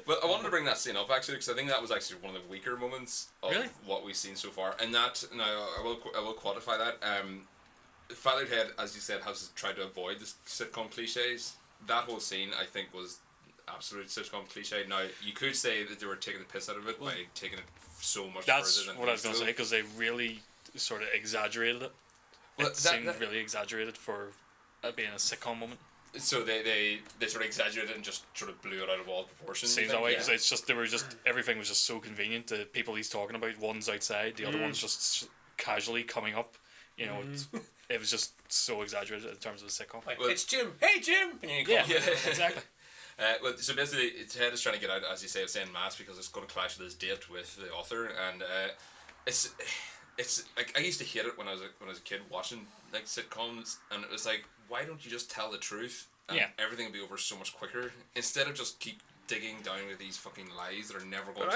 Well, I wanted to bring that scene up actually because I think that was actually one of the weaker moments of what we've seen so far. And that, now I will quantify that. Father Ted, as you said, has tried to avoid the sitcom cliches. That whole scene, I think, was absolute sitcom cliche. Now, you could say that they were taking the piss out of it by taking it so much further That's than what I was going to say, because they really sort of exaggerated it. Well, It seemed really exaggerated for being a sitcom moment. So they sort of exaggerated it and just sort of blew it out of all proportion. Seems that way, because it's just everything was just so convenient. The people he's talking about, one's outside, the other one's just casually coming up. You know, it was just so exaggerated in terms of a sitcom. Like, it's Jim. Hey, Jim. And you call him. Exactly. Well, so basically, Ted is trying to get out, as you say, of saying mass because it's going to clash with his date with the author, and it's like I used to hate it when I was a kid watching like sitcoms, and it was like, why don't you just tell the truth and everything will be over so much quicker instead of just keep digging down with these fucking lies that are never going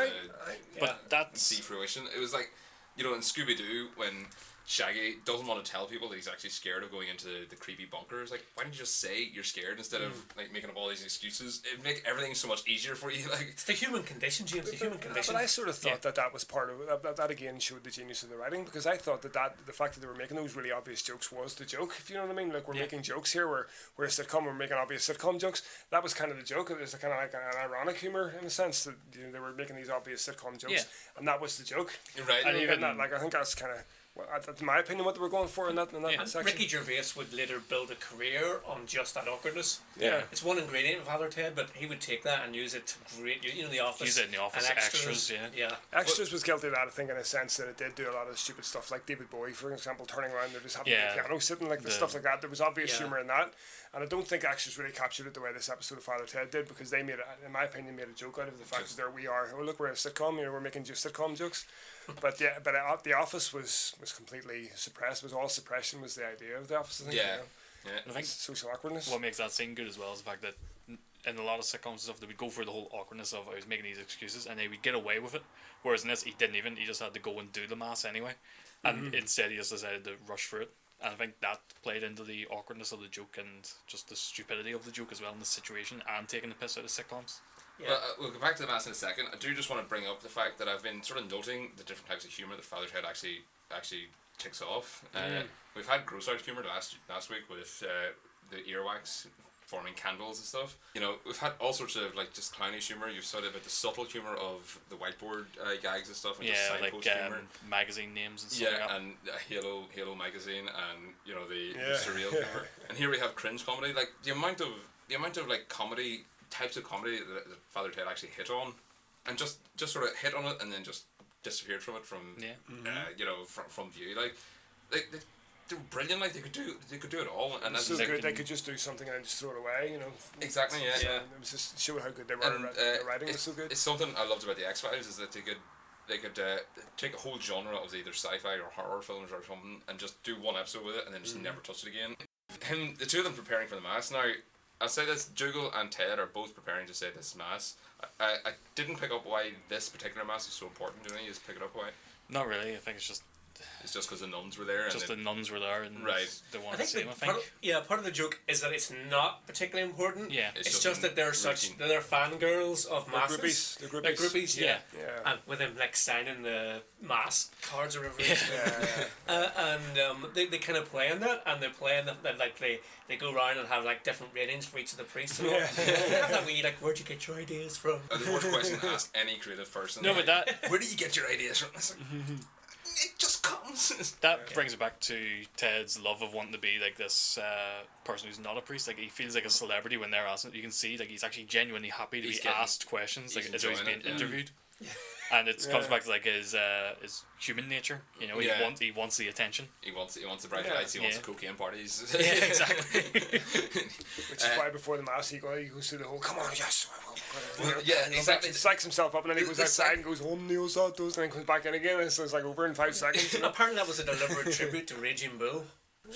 to see fruition. It was like, you know, in Scooby-Doo when Shaggy doesn't want to tell people that he's actually scared of going into the creepy bunker. It's like, why don't you just say you're scared instead of like making up all these excuses? It'd make everything so much easier for you. Like, it's the human condition, James. The human condition. But I sort of thought that was part of it. That again showed the genius of the writing, because I thought that the fact that they were making those really obvious jokes was the joke. If you know what I mean, like we're making jokes here. We're a sitcom. We're making obvious sitcom jokes. That was kind of the joke. It was kind of like an ironic humor in a sense that they were making these obvious sitcom jokes, and that was the joke. Right. And even that, like I think that's kind of. Well, that's my opinion what they were going for in that section. Ricky Gervais would later build a career on just that awkwardness. Yeah. It's one ingredient of Father Ted, but he would take that and use it to create, you know, The Office. Use it in The Office, and extras, yeah. Extras was guilty of that, I think, in a sense that it did do a lot of stupid stuff, like David Bowie, for example, turning around, they're just having the piano sitting, like the stuff like that. There was obvious humour in that, and I don't think Extras really captured it the way this episode of Father Ted did, because they made, in my opinion, made a joke out of the fact that we are, oh look, we're a sitcom, you know, we're making just sitcom jokes. But The Office was completely suppressed. Was all suppression was the idea of The Office, I think. Yeah. I think social awkwardness. What makes that scene good as well is the fact that in a lot of sitcoms and stuff, they would go for the whole awkwardness of I was making these excuses, and they would get away with it. Whereas in this, he didn't even. He just had to go and do the mass anyway, and instead he just decided to rush through it. And I think that played into the awkwardness of the joke and just the stupidity of the joke as well in this situation, and taking the piss out of sitcoms. Yeah. Well, we'll go back to the mass in a second. I do just want to bring up the fact that I've been sort of noting the different types of humour that Father Ted actually kicks off. We've had gross out humour last week with the earwax forming candles and stuff. You know, we've had all sorts of like just clownish humour. You've said about the subtle humour of the whiteboard gags and stuff, and just signpost humour. Magazine names and stuff. Yeah, and Halo magazine, and you know the surreal humour. And here we have cringe comedy. Like the amount of like comedy. Types of comedy that Father Ted actually hit on, and just sort of hit on it and then just disappeared from it from view. Like they were brilliant. Like they could do it all, and that's so good. They could just do something and just throw it away. You know. Exactly. Yeah. So it was just showing how good they were. And the writing was so good. It's something I loved about the X-Files is that they could take a whole genre of either sci-fi or horror films or something and just do one episode with it and then just never touch it again. The two of them preparing for the mass now. I'll say this, Dougal and Ted are both preparing to say this mass. I didn't pick up why this particular mass is so important, did you just pick it up why? Not really, I think it's just because the nuns were there. Just the nuns were there and they wanted to see them, I think. Part of the joke is that it's not particularly important. Yeah. It's just that they're they're fangirls of masses. They're groupies. They're groupies, yeah. And with them like signing the mass cards or whatever. They kind of play on that, and they're playing that like they go around and have like different ratings for each of the priests. They have that wee like, where'd you get your ideas from? The worst question to ask any creative person. No, but that where do you get your ideas from? It just comes. That brings it back to Ted's love of wanting to be like this person who's not a priest. Like he feels like a celebrity when they're asking. You can see like he's actually genuinely happy to be asked questions. Like as though he's being interviewed. And it comes back to like his human nature. You know, he wants the attention. He wants the bright lights. He wants the cocaine parties. Yeah, exactly. Which is why before the mass he goes through the whole come on yes. Exactly. Psychs himself up and then he goes outside and goes home Neil saw those and then comes back in again and so it's like over in 5 seconds. You know? Apparently that was a deliberate tribute to Raging Bull.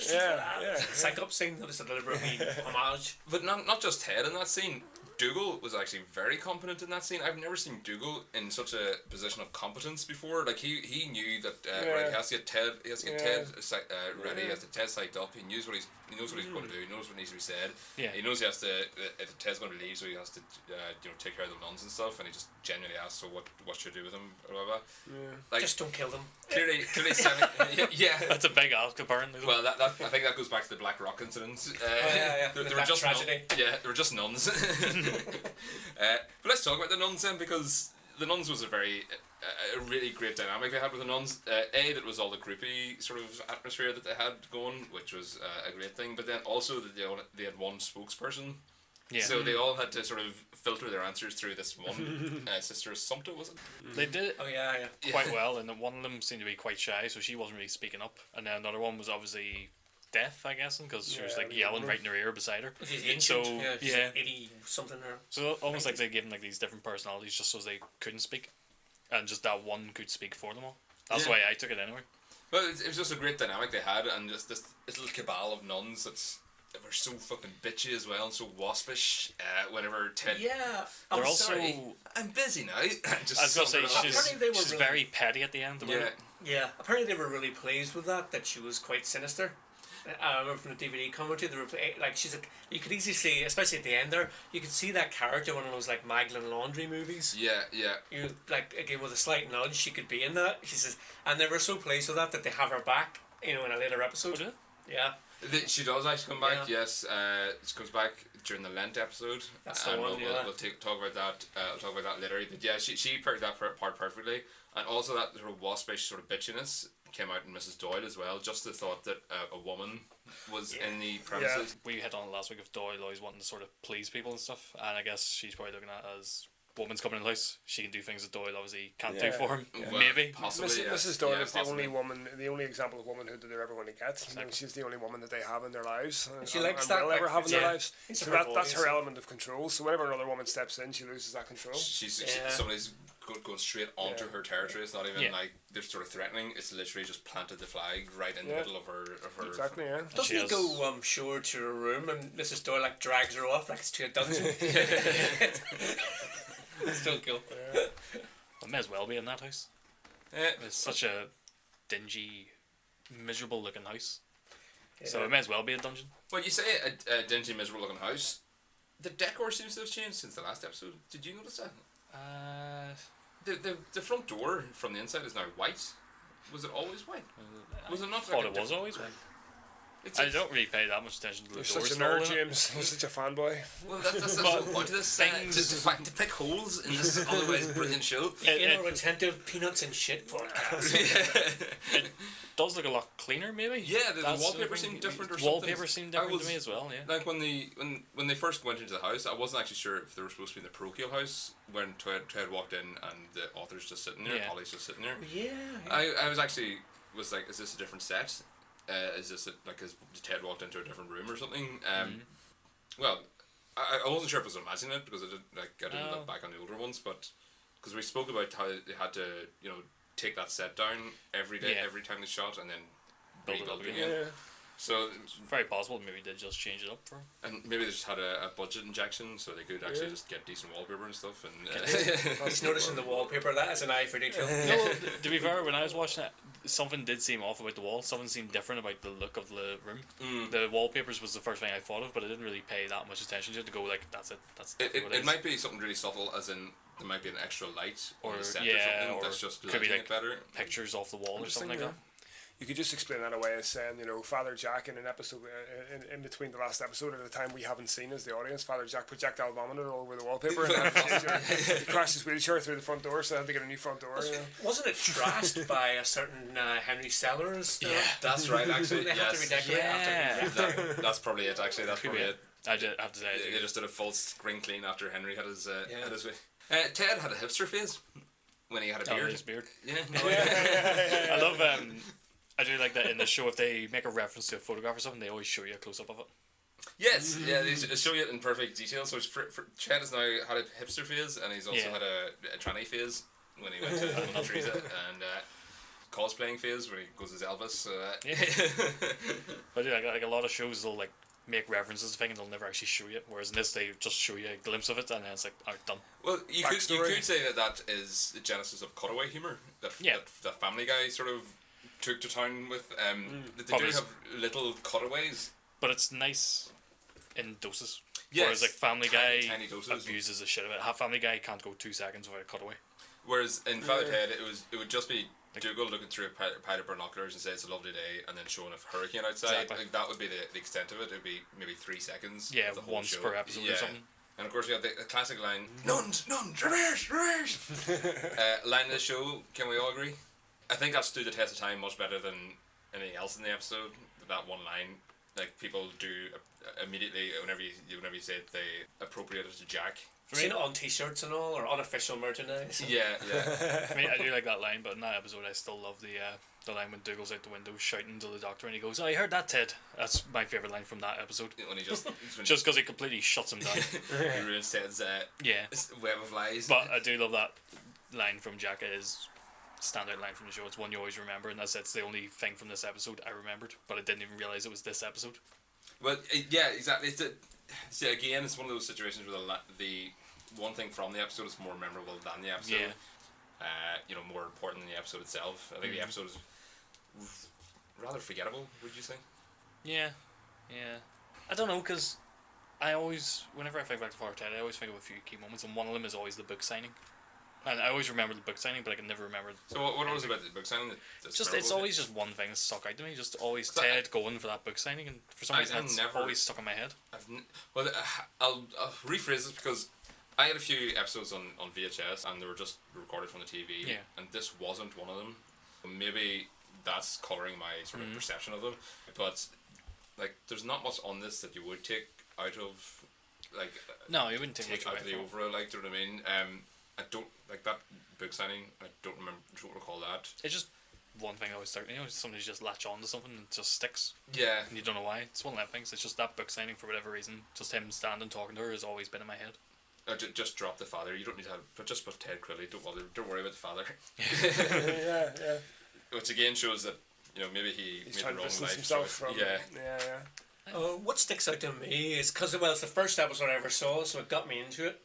Yeah. Psych-up scene, that was a deliberate homage. But not just Ted in that scene. Dougal was actually very competent in that scene. I've never seen Dougal in such a position of competence before. Like he knew that right, he has to get Ted ready. He has to Ted psyched up. He knows what he's going to do. He knows what needs to be said. Yeah. He knows he has to. Ted's going to leave, so he has to take care of the nuns and stuff. And he just genuinely asks, "So what should I do with them?" Blah blah blah. Yeah. Like, just don't kill them. Clearly, yeah. That's a big ask apparently. Well, that I think that goes back to the Black Rock incident. They were just tragedy. they were just nuns. But let's talk about the nuns then, because the nuns was a really great dynamic they had with the nuns. That was all the groupie sort of atmosphere that they had going, which was a great thing. But then also that they had one spokesperson. Yeah. So they all had to sort of filter their answers through this one Sister Assumpta, was it? They did it quite well, and one of them seemed to be quite shy, so she wasn't really speaking up. And then another one was obviously deaf, I guess, because she was like yelling right in her ear beside her. She's ancient. So she's 80 something or. So almost like they gave them like these different personalities just so they couldn't speak, and just that one could speak for them all. That's the way I took it anyway. Well, it was just a great dynamic they had, and just this little cabal of nuns that were so fucking bitchy as well and so waspish. Whenever Ted, they're also. I'm busy now. I was gonna say she's very petty at the end. Yeah. Apparently they were really pleased with that she was quite sinister. I remember from the DVD commentary, you could easily see, especially at the end there, you could see that character in one of those like Magdalene Laundry movies. Yeah. You like again with a slight nudge, she could be in that. She says, and they were so pleased with that they have her back, in a later episode. Yeah. She does actually come back. Yes, she comes back during the Lent episode. That's the one. We'll talk about that. I'll talk about that later. But yeah, she picked that part perfectly, and also that sort of waspish sort of bitchiness came out in Mrs. Doyle as well. Just the thought that a woman was in the premises. We hit on it last week of Doyle always wanting to sort of please people and stuff, and I guess she's probably looking at it as woman's coming in the house. She can do things that Doyle obviously can't do for him. Well, maybe. Possibly. Mrs. Doyle is the only woman, the only example of womanhood that they're ever going to get. Exactly. She's the only woman that they have in their lives. And she likes that. Will ever have in their lives. So that's her element of control. So whenever another woman steps in, she loses that control. Somebody's going straight onto her territory. It's not even like they're sort of threatening. It's literally just planted the flag right in the middle of her. Exactly. Yeah. Doesn't he go sure to her room and Mrs. Doyle like drags her off like it's to a dungeon? It's still cool. It may as well be in that house. It's such a dingy, miserable looking house. So it may as well be a dungeon. Well, you say a dingy, miserable looking house. The decor seems to have changed since the last episode. Did you notice that? The front door from the inside is now white. Was it always white? Was it not? I thought it was always white. I don't really pay that much attention to the doors. You're such a nerd, James. You're such a fanboy. Well, that's the whole point of this thing. To pick holes in this otherwise brilliant show. Inattentive peanuts and shit podcast. It does look a lot cleaner, maybe. Yeah, the wallpaper seemed different or something. Wallpaper seemed different to me as well, yeah. Like when they first went into the house, I wasn't actually sure if they were supposed to be in the parochial house when Ted walked in and the author's just sitting there, Polly's just sitting there. Yeah. I was like, is this a different set? Is this has Ted walked into a different room or something? Well, I wasn't sure if I was imagining it because I didn't look back on the older ones, but because we spoke about how they had to take that set down every day, every time they shot, and then rebuild it again. Yeah. So it's very possible maybe they just changed it up for him. And maybe they just had a budget injection so they could actually just get decent wallpaper and stuff. And I was noticing the wallpaper. That is an eye for detail. No, to be fair, when I was watching it, something did seem off about the wall. Something seemed different about the look of the room. The wallpapers was the first thing I thought of, but I didn't really pay that much attention to it to go like, that's it. It might be something really subtle, as in there might be an extra light or a set or something that's just could be like better. Pictures off the wall or something like that. you could just explain that away as saying, Father Jack in an episode, in between the last episode at a time we haven't seen as the audience, Father Jack projectile vomited all over the wallpaper and he crashed his wheelchair through the front door, so they had to get a new front door. Wasn't it trashed by a certain Henry Sellers? Yeah, that's right, actually. They have to redecorate after. That's probably it, actually. That's probably it. I have to say, they just did a full screen clean after Henry had his way. Ted had a hipster phase when he had a beard. His beard. Yeah. I love. I do like that in the show. If they make a reference to a photograph or something, they always show you a close up of it. Yes, yeah, they show you it in perfect detail. So Ted has now had a hipster phase, and he's also had a tranny phase when he went to Teresa, and cosplaying phase where he goes as Elvis. So, But yeah, like a lot of shows, they'll like make references to things, they'll never actually show you. Whereas in this, they just show you a glimpse of it, and then it's like, alright, done. Well, you could say that is the genesis of cutaway humor that Family Guy sort of took to town with. They do have little cutaways, but it's nice in doses. Yes, whereas like Family Guy tiny doses. abuses the shit of it. Family Guy can't go 2 seconds without a cutaway. Whereas in Father Ted, it would just be Dougal looking through a pile of binoculars and say it's a lovely day, and then showing a hurricane outside. Exactly. Like, that would be the extent of it. It would be maybe 3 seconds. Yeah, of the whole once show. per episode or something. And of course we have the classic line, Nuns, reverse. Line of the show, can we all agree? I think that stood the test of time much better than anything else in the episode. That one line, like people do immediately whenever you say it, they appropriate it to Jack. Seen it on T-shirts and all, or unofficial merchandise. Yeah. I mean, I do like that line, but in that episode, I still love the line when Dougal's out the window shouting to the doctor, and he goes, "Oh, I heard that, Ted." That's my favorite line from that episode. When he just because he completely shuts him down. He ruins Ted's web of lies. But I do love that line from Jack. It is standout line from the show. It's one you always remember, and that's the only thing from this episode I remembered, but I didn't even realise it was this episode. Well, yeah, exactly. Again, it's one of those situations where the one thing from the episode is more memorable than the episode. Yeah. More important than the episode itself. I think the episode is rather forgettable, would you say? Yeah. I don't know, because I always, whenever I think back to Father Ted, I always think of a few key moments, and one of them is always the book signing. And I always remember the book signing, but I can never remember. So what was it about the book signing? It's always just one thing that stuck out to me. Just always Ted going for that book signing, and for some reason it's always stuck in my head. I'll rephrase this because I had a few episodes on VHS and they were just recorded from the TV, and this wasn't one of them. Maybe that's colouring my sort of perception of them, but like there's not much on this that you would take out of like. No, you wouldn't take out of the overall. Like, do you know what I mean? I don't like that book signing. I don't recall that. It's just one thing I always start. Somebody's just latch on to something and it just sticks. Yeah. And you don't know why. It's one of them things. It's just that book signing for whatever reason. Just him standing talking to her has always been in my head. Just drop the father. You don't need to have. Just put Ted Crilly. Don't worry about the father. yeah. Which again shows that maybe he's made trying the wrong to life himself choice. from Yeah. What sticks out to me is because it's the first episode I ever saw, so it got me into it.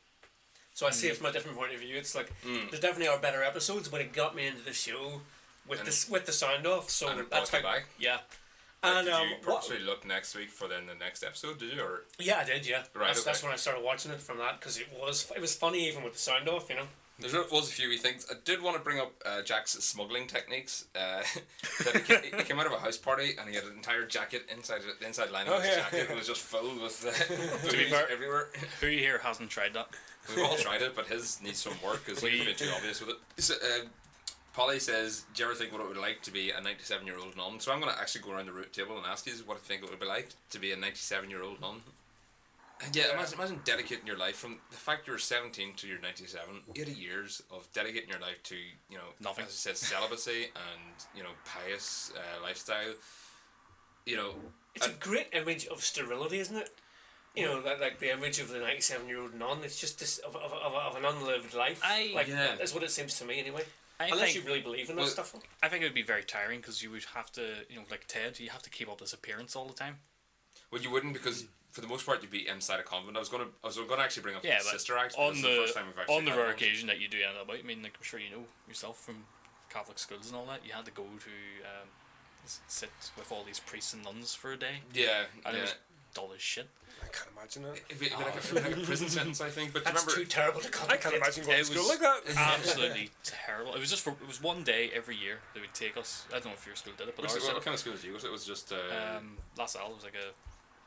So I see it from a different point of view. It's like there definitely are better episodes, but it got me into the show with the sound off. So and it that's brought you back. Yeah. And did you purposely look next week for then the next episode? Did you or? Yeah, I did. Yeah. Right. That's when I started watching it from that because it was funny even with the sound off. There was a few wee things. I did want to bring up Jack's smuggling techniques. That he came out of a house party and he had an entire jacket the inside lining of his jacket. It was just filled with booze everywhere. Who here hasn't tried that? We've all tried it, but his needs some work because he's been too obvious with it. So, Polly says, "Do you ever think what it would be like to be a 97-year-old nun?" So I'm going to actually go around the root table and ask you what you think it would be like to be a 97-year-old nun. And imagine dedicating your life from the fact you're 17 to you're 97, 80 years of dedicating your life to, nothing. As I said, celibacy and, pious lifestyle. It's a great image of sterility, isn't it? Like the image of the 97-year-old nun. It's just this of an unlived life. That's what it seems to me anyway. Unless you really believe in that stuff. I think it would be very tiring because you would have to, like Ted, you have to keep up this appearance all the time. Well, you wouldn't because for the most part you'd be inside a convent. I was gonna actually bring up the Sister Act. On the rare occasion that you do end up out. I mean, like, I'm sure you know yourself from Catholic schools and all that. You had to go to sit with all these priests and nuns for a day. Yeah. And it was dull as shit. I can't imagine it. It'd be like a prison sentence, I think. But That's remember, too terrible to I contemplate. can't imagine going to It school was like that. absolutely terrible. It was one day every year they would take us. I don't know if your school did it, but ours did what it. kind of school did you go to? It was just. La Salle was like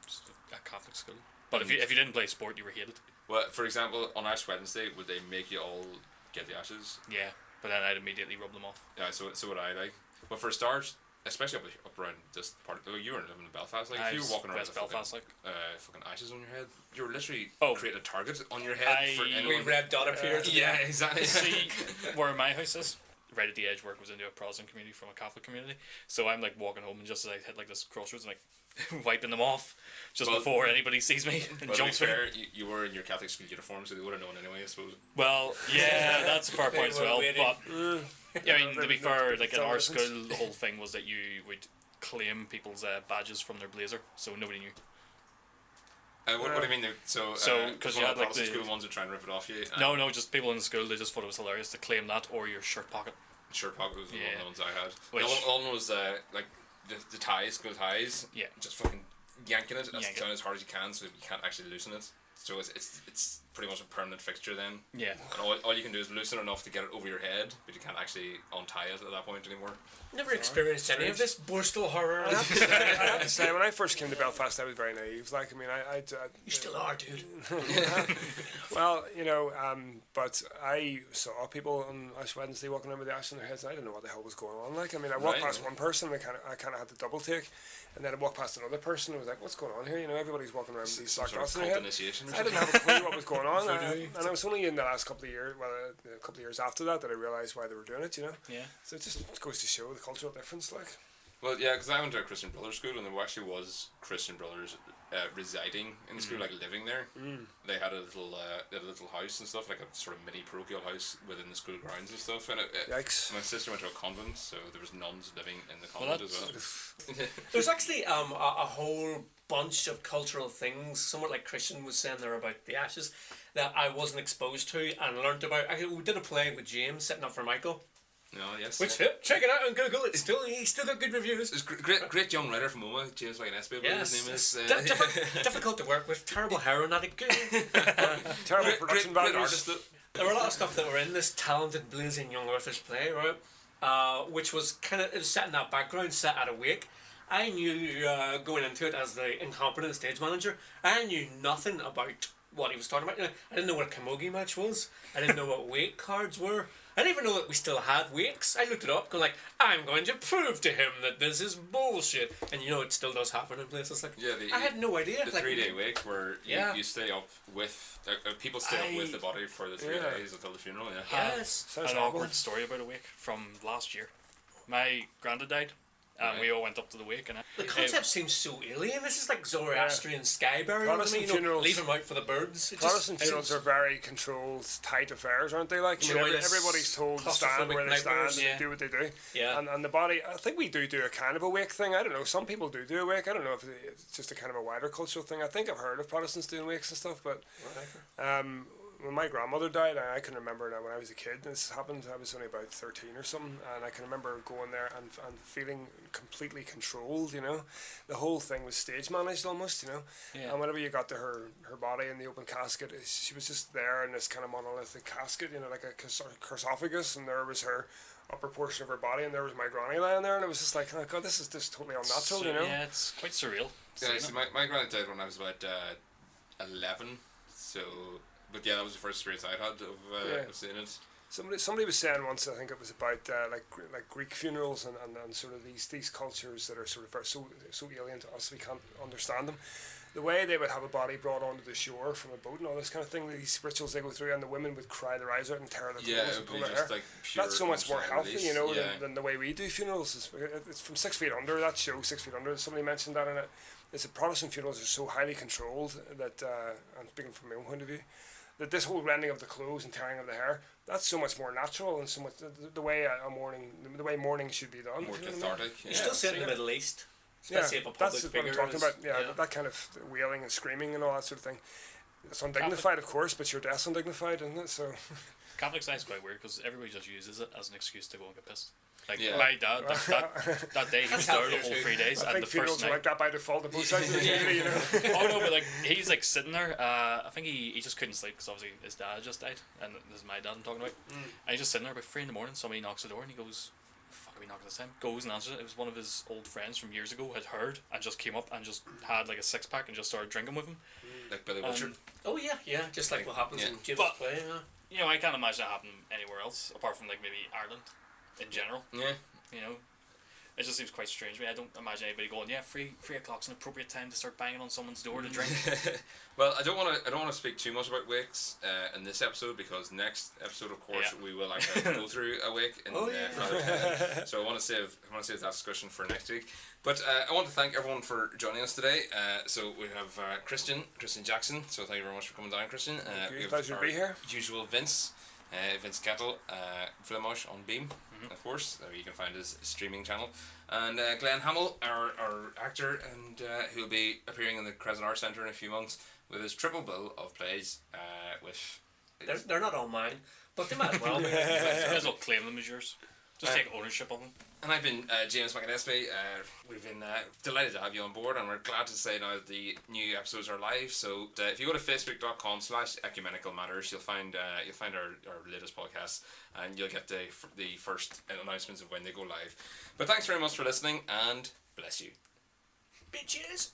just a Catholic school. But if you didn't play sport, you were hated. Well, for example, on Ash Wednesday, would they make you all get the ashes? Yeah, but then I'd immediately rub them off. Yeah, so would I, like. But for a start, especially up around this part, you were living in Belfast, like, if you were walking around West with Belfast, like. fucking ashes on your head, you were literally Oh. creating a target on your head for Wee anyone. red dot appeared. Yeah, exactly. See where my house is, right at the edge where it goes into a Protestant community from a Catholic community. So I'm like walking home, and just as I hit like this crossroads, I'm like wiping them off just Well, before anybody sees me and Well, to be jumps me. fair, you were in your Catholic school uniform, so they would have known anyway, I suppose. Well, yeah, that's a fair They point as were well. waiting. But yeah, I mean, to be fair, like in Some our difference. school, the whole thing was that you would claim people's badges from their blazer, so nobody knew. What do you mean? So, 'cause one you of had, like, Protestant the- school ones would try and rip it off you. No, just people in the school, they just thought it was hilarious to claim that or your shirt pocket. Shirt pocket was one Yeah. of the ones I had. Which- The other one was like the ties, school ties. Yeah. Just fucking yanking it Yank it. down as hard as you can, so you can't actually loosen it. So it's pretty much a permanent fixture then. Yeah. And all you can do is loosen enough to get it over your head, but you can't actually untie it at that point anymore. Never experienced any of this Borstal horror. I have to say, when I first came to Belfast, I was very naive. Like, I mean, I You still are, dude. well, you know, but I saw people on Ash Wednesday walking around with the ash on their heads. And I didn't know what the hell was going on. Like, I mean, I walked Right. past one person, and I kind of had to double take, and then I walked past another person, and was like, "What's going on here?" You know, everybody's walking around with these Some black sort of dots in cult their head. initiation or I something. didn't have a clue what was going on, and it was only in the last couple of years, well, a couple of years after that I realised why they were doing it. You know, Yeah. so it just goes to show the cultural difference. Like, Well, yeah, because I went to a Christian Brothers school, and there actually was Christian Brothers residing in the school, like living there. They had a little house and stuff, like a sort of mini parochial house within the school grounds and stuff. And yikes! my sister went to a convent, so there was nuns living in the convent as well. There's actually a whole bunch of cultural things, somewhat like Christian was saying there about the ashes, that I wasn't exposed to and learnt about. We did a play with James setting up for Michael, No, yes. which check it out on Google. He's still got good reviews. There's great young writer from Oma, James McAnespy, I believe Yes, his name is. difficult to work with. Terrible heroin addict. Terrible production great values. artist. There were a lot of stuff that were in this talented, blazing young author's play, right? Which was it was set in that background, set at a wake. I knew going into it as the incompetent stage manager, I knew nothing about what he was talking about. I didn't know what a camogie match was. I didn't know what wake cards were. I didn't even know that we still had wakes. I looked it up, going like, I'm going to prove to him that this is bullshit. And you know, it still does happen in places like. Yeah, I had no idea. The like, 3-day wake where Yeah. you stay up with people stay up with the body for the 3 Yeah. days until the funeral. Yeah. Yes. Sounds An horrible. awkward story about a wake from last year. My granddad died, and Right. we all went up to the wake. And The concept seems so alien. This is like Zoroastrian sky burial. Protestant You know, funerals- leave him out for the birds. It Protestant just funerals seems- are very controlled, tight affairs, aren't they? Like, I mean, Joyless, everybody's told to stand where they stand claustrophobic and nightmares. do what they do. Yeah. And the body, I think we do a kind of a wake thing. I don't know. Some people do a wake. I don't know if it's just a kind of a wider cultural thing. I think I've heard of Protestants doing wakes and stuff, but when my grandmother died, I can remember now when I was a kid, this happened, I was only about 13 or something, and I can remember going there and feeling completely controlled, you know. The whole thing was stage managed almost, you know. Yeah. And whenever you got to her body in the open casket, she was just there in this kind of monolithic casket, you know, like a sarcophagus, and there was her upper portion of her body, and there was my granny lying there, and it was just like, oh God, this is just totally unnatural, you know. Yeah, it's quite surreal. Yeah, seeing see, it. my granddad died when I was about 11, so. But yeah, that was the first experience I had of seeing it. Somebody was saying once, I think it was about like Greek funerals and sort of these cultures that are sort of so alien to us, we can't understand them. The way they would have a body brought onto the shore from a boat and all this kind of thing, these rituals they go through, and the women would cry their eyes out and tear their Yeah, clothes it and would pull be their just hair. like pure. That's so much more emotional healthy, release. you know, Yeah. than the way we do funerals. It's from 6 Feet Under, that show, 6 Feet Under. Somebody mentioned that in it. It's that Protestant funerals are so highly controlled that, I'm speaking from my own point of view, that this whole rending of the clothes and tearing of the hair, that's so much more natural and so much the way mourning should be done. More you know what I mean? cathartic. You still see it in the Yeah. Middle East. Yeah, Especially if a that's public what I'm figure talking is- about. Yeah, that kind of wailing and screaming and all that sort of thing. It's undignified, of course, but your death's undignified, isn't it? So. Catholic science is quite weird because everybody just uses it as an excuse to go and get pissed. Like Yeah. my dad, that day he started the whole 3 days, I and think the funerals first are night. like that by default in both sides of the community, you know. Oh no, but like he's like sitting there. I think he just couldn't sleep because obviously his dad just died, and this is my dad I'm talking about. And he's just sitting there about 3 a.m. Somebody knocks the door, and he goes, "Fuck, are we knocking this time?" Goes and answers it. It was one of his old friends from years ago. Had heard and just came up and just had like a 6-pack and just started drinking with him. Like Billy Butcher. Oh yeah, just like what happens in Jim's But- play. You know, I can't imagine it happening anywhere else apart from like maybe Ireland, in general. Yeah. You know, it just seems quite strange to me. I don't imagine anybody going, "Yeah, 3 o'clock's an appropriate time to start banging on someone's door to drink." Well, I don't want to speak too much about wakes in this episode because next episode, of course, we will actually go through a wake in another 10. So I want to save that discussion for next week. But I want to thank everyone for joining us today. So we have Christian Jackson. So thank you very much for coming down, Christian. We have Pleasure to our be here. Usual Vince Kettle, Flimosh on Beam, of course. You can find his streaming channel. And Glenn Hamill, our actor, and who'll be appearing in the Crescent Art Centre in a few months with his triple bill of plays. They're not all mine, but they might as well be. You might as well claim them as yours. Just take ownership of them. And I've been James McAnespy. We've been delighted to have you on board, and we're glad to say now that the new episodes are live. So if you go to facebook.com/Ecumenical Matters, you'll find our latest podcast, and you'll get the first announcements of when they go live. But thanks very much for listening, and bless you. Bitches.